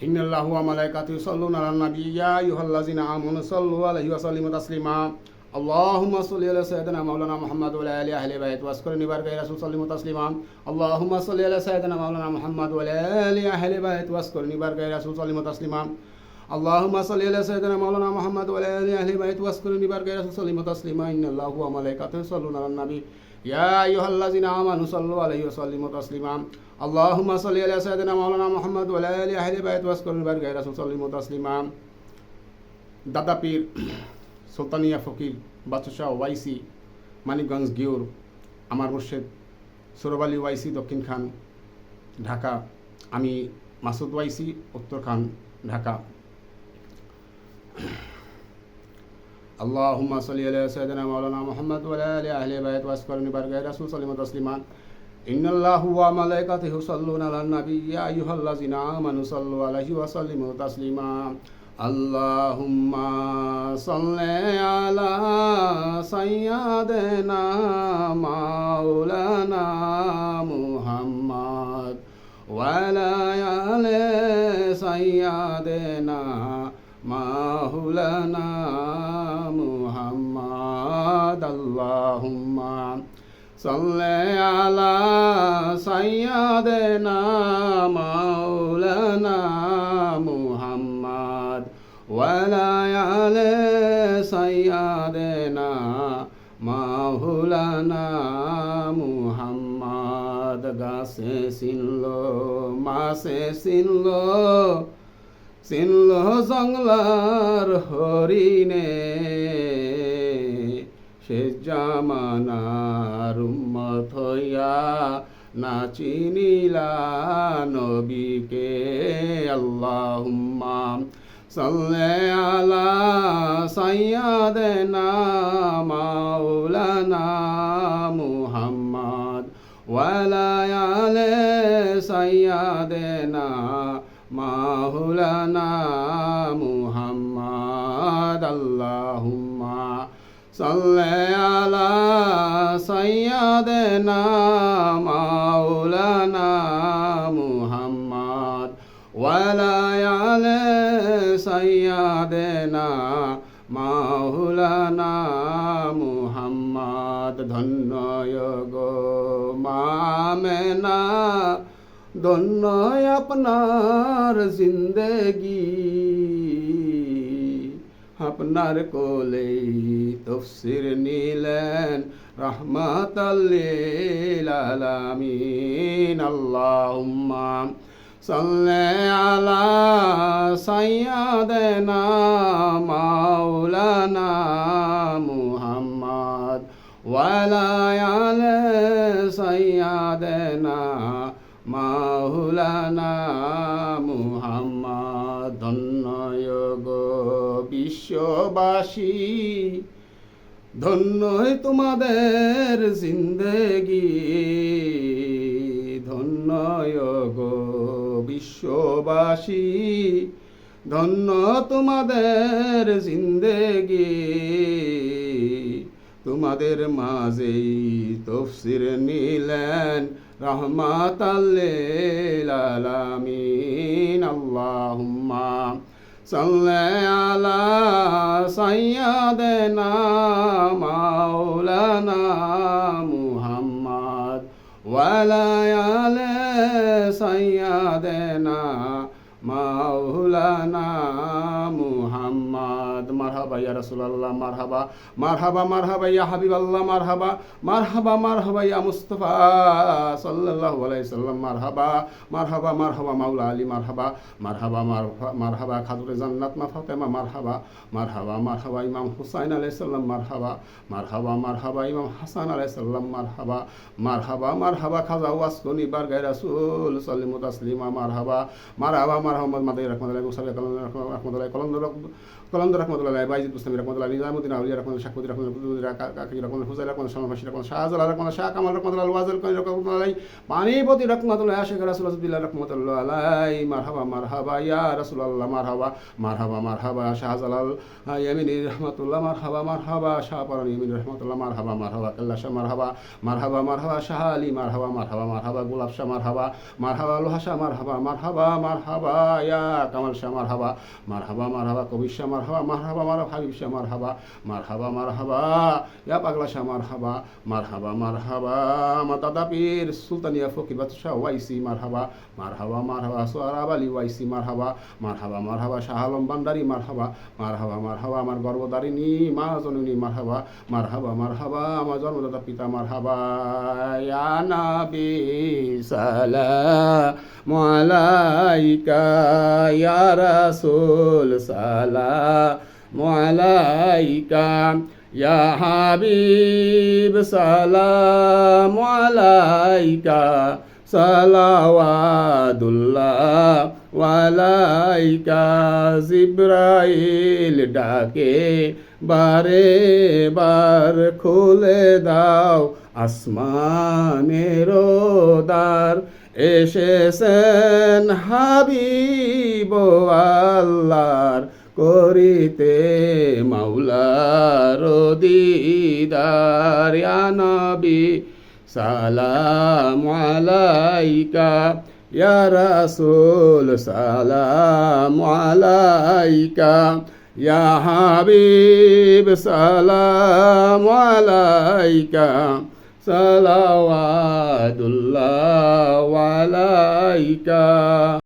ইন্নাল্লাহু ওয়া মালাইকাতুহু ইউসাল্লুনা আলান নাবী ইয়া আইয়ুহাল্লাযিনা আমানু সাল্লু আলাইহি ওয়া সাল্লিমু তাসলিমা আল্লাহুম্মা সাল্লি আলা সাইয়্যিদিনা মাওলানা মুহাম্মাদ ওয়া আলা আলি আহলি বাইত ওয়াসকুরনি বারকা ইয়া রাসূল সাল্লিমু তাসলিমা আল্লাহুম্মা সাল্লি আলা সাইয়্যিদিনা মাওলানা মুহাম্মাদ ওয়া আলা আলি আহলি বাইত ওয়াসকুরনি বারকা ইয়া রাসূল সাল্লিমু তাসলিমা আল্লাহুম্মা সাল্লি আলা সাইয়্যিদিনা মাওলানা মুহাম্মাদ ওয়া আলা আলি আহলি বাইত ওয়াসকুরনি বারকা ইয়া রাসূল সাল্লিমু তাসলিমা ইন্নাল্লাহু ওয়া মালাইকাতুহু ইউসাল্লুনা আলান নাবী ইয়া আইয়ুহাল্লাযিনা আমানু সাল্লু আলাইহি ওয়া সাল্লিমু তাসলিমা আল্লাহুম্মা সাল্লি আলা সাইয়্যিদিনা মাওলানা মুহাম্মাদ ওয়া আলা আলি আহলি বাইত ওয়াসকুরনি বারকা ইয়া রাসূল সাল্লিমু তাসলিমা দাদা পীর সুলতানিয়া ফকির বাদশাহ ওয়াইসি মানিকগঞ্জ গিওর আমার মুর্শেদ সৌরভ আলী ওয়াইসি দক্ষিণ খান ঢাকা, আমি মাসুদ ওয়াইসি উত্তর খান ঢাকা। আল্লাহুম্মা সাল্লি আলা সাইয়্যিদিনা মাওলানা মুহাম্মাদ ওয়া আলা আলি আহলি বাইত ওয়াসকুরনি বারকা ইয়া রাসূল সাল্লিমু তাসলিমা ইন্নাল্লাহু ওয়া মালাইকাতুহু ইউসাল্লুনা আলান নাবী ইয়া আইয়ুহাল্লাযিনা আমানু সাল্লু আলাইহি ওয়া সাল্লিমু তাসলিমা আল্লাহুম্মা সাল্লি আলা সাইয়্যিদিনা মাওলানা মুহাম্মাদ ওয়া আলা আলি সাইয়্যিদিনা মাওলানা মুহাম্মাদ আল্লাহুম্মা সাল্লি আলা সাইয়্যিদিনা মাওলানা মুহাম্মাদ ওয়া আলা আলি সাইয়্যিদিনা মাওলানা মুহাম্মাদ। গাছে চিনলো মাছে চিনলো জংলার হরিণে শেষ জামানার উম্মত হইয়া না চিনিলা নবীকে। আল্লাহুম্মা সাল্লি আলা সাইয়্যিদিনা মাওলানা মুহাম্মাদ ওয়া আলা আলি সাইয়্যিদিনা মাওলানা মুহাম্মাদ। আল্লাহুম্মা সাল্লি আলা সাইয়্যিদিনা মাওলানা মুহাম্মাদ ওয়া আলা আলি সাইয়্যিদিনা মাওলানা মুহাম্মাদ। ধন্য গো মা আমেনা, ধন্য আপনার জিন্দেগি, আপনার কোলেই তাফসীর নিলেন রাহমাতাল লিল আলামিন। আল্লাহুম্মা সাল্লি আলা সাইয়্যিদিনা মাওলানা মুহাম্মাদ ওয়া আলা আলি সাইয়্যিদিনা মাওলানা মুহাম্মাদ। ধন্য গো বিশ্ববাসী, ধন্য তোমাদের জিন্দেগি, ধন্য গো বিশ্ববাসী, ধন্য তোমাদের জিন্দেগি। তোমাদের মাঝেই তাফসীর নিলেন রাহমাতাল লিল আলামিন। আল্লাহুম্মা সাল্লি আলা সাইয়্যিদিনা মাওলানা মুহাম্মাদ ওয়া আলা আলি সাইয়্যিদিনা মাওলানা মুহাম্মাদ। মারহাবা ইয়া রাসূলুল্লাহ, মারহাবা মারহাবা মারহাবা ইয়া হাবিবাল্লাহ, মারহাবা মারহাবা মারহাবা ইয়া মুস্তাফা সাল্লাল্লাহু আলাইহি সাল্লাম, মারহাবা মারহাবা মারহাবা মাওলা আলী, মারহাবা মারহাবা মারহাবা খাতুনে জান্নাত মা ফাতেমা, মারহাবা মারহাবা মারহাবা ইমাম হুসাইন আলাইহিস সালাম, মারহাবা মারহাবা মারহাবা ইমাম হাসান আলাইহিস সালাম, মারহাবা মারহাবা মারহাবা খাজা ওয়াসকুনি বারকা ইয়া রাসূল সাল্লিমু তাসলিমা, মারহাবা মারহাবা মারহাবা মাদাই রাহমাতুল্লাহ মুসাফি রাহমাতুল্লাহ কলন্দ রাহমাতুল্লাহ রহমতুল্লাহ, বাইজিদ মুস্তামি রহমতুল্লাহ, নিজামুদ্দিন আউলিয়া রহমতুল্লাহ, শাকুদ্দিন রহমতুল্লাহ, কাকি রহমতুল্লাহ, হুজাইল রহমতুল্লাহ, সালমান ফাশি রহমতুল্লাহ, শাহজালাল রহমতুল্লাহ, শাহ কামাল রহমতুল্লাহ, ওয়াজেল কনি রহমতুল্লাহ, পানিপতি রহমতুল্লাহ, আশিক রাসূলুল্লাহ রহমতুল্লাহ আলাই, মারহাবা মারহাবা ইয়া রাসূলুল্লাহ, মারহাবা মারহাবা মারহাবা, শাহজালাল ইয়ামিনী রহমতুল্লাহ, মারহাবা মারহাবা, শাহপরান ইয়ামিনী রহমতুল্লাহ, মারহাবা মারহাবা, কাল্লা শাহ মারহাবা মারহাবা মারহাবা, শাহ আলী মারহাবা মারহাবা মারহাবা, গোলাপ শাহ মারহাবা মারহাবা, লোহা শাহ মারহাবা মারহাবা মারহাবা, ইয়া কামাল শাহ মারহাবা মারহাবা মারহাবা, কবির শাহ মারহাবা মারহাবা মারহাবা, হাবিব শাহ মারহাবা মারহাবা মারহাবা, ইয়া পাগলা শাহ মারহাবা মারহাবা মারহাবা, মাতাদা পীর সুলতানিয়া ফকির বাদশাহ ওয়াইসি মারহাবা মারহাবা মারহাবা, সোহরাব আলী ওয়াইসি মারহাবা মারহাবা মারহাবা, শাহ আলম ভান্ডারী মারহাবা মারহাবা মারহাবা, আমার গর্ভধারিণী মা জননী মারহাবা মারহাবা মারহাবা, আমার জন্মদাতা পিতা মারহাবা, ইয়া নবী সালামু আলাইকা, ইয়া রাসূল সালামু আলাইকা, ইয়া হাবিব সালামু আলাইকা, সালাওয়াতুল্লাহ ওয়ালাইকা, জিবরাইল ডাকে বারে বার, খুলে দাও আসমানের দ্বার, এসেছেন হাবিব আল্লাহর, করিতে মাওলার দিদার, ইয়া নবী সালামু আলাইকা, ইয়া রাসূল সালামু আলাইকা, ইয়া হাবিব সালামু আলাইকা, সালাওয়াতুল্লাহ আলাইকা।